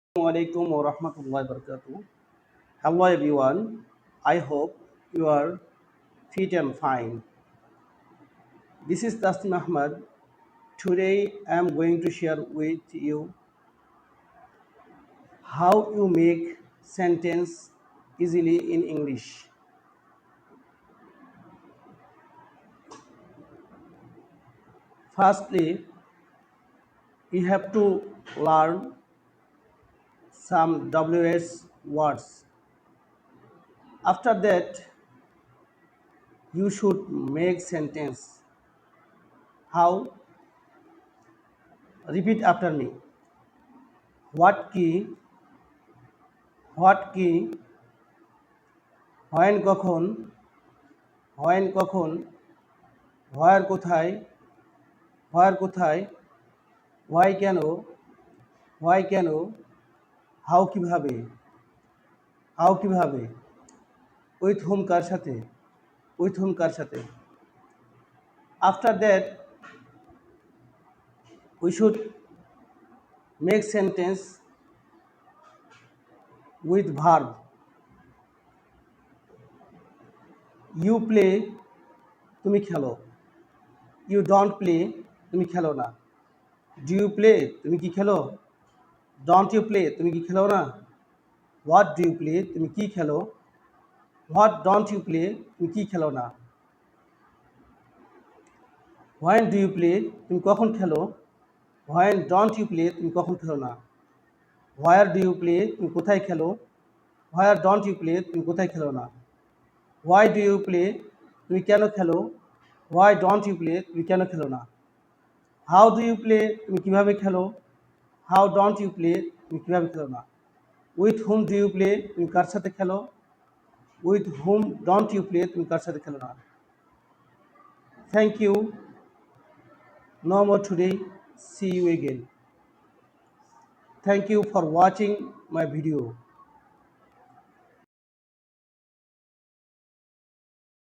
Assalamualaikum warahmatullahi wabarakatuh. Hello everyone. I hope you are fit and fine. This is Tasnim Ahmad. Today I am going to share with you how you make sentence easily in English. Firstly, you have to learn some WS words. After that, you should make sentence. How? Repeat after me. What key? What key? When কখন when কখন where কোথায় where কোথায় why কেন why কেন how কিভাবে how কিভাবে with whom কার সাথে with whom কার সাথে after that we should make sentence with verb you play তুমি খেলো you don't play তুমি খেলো না do you play তুমি কি খেলো don't you play তুমি কি খেলো না what do you play তুমি কি খেলো what don't you play তুমি কি খেলো না when do you play তুমি কখন খেলো when don't you play তুমি কখন খেলো না where do you play তুমি কোথায় খেলো where don't you play তুমি কোথায় খেলো না why do you play তুমি কেন খেলো why don't you play তুমি কেন খেলো না how do you play তুমি কিভাবে খেলো how don't you play তুমি কিভাবে খেলো না with whom do you play তুমি কার সাথে খেলো with whom don't you play তুমি কার সাথে খেলো না thank you no more today see you again thank you for watching my video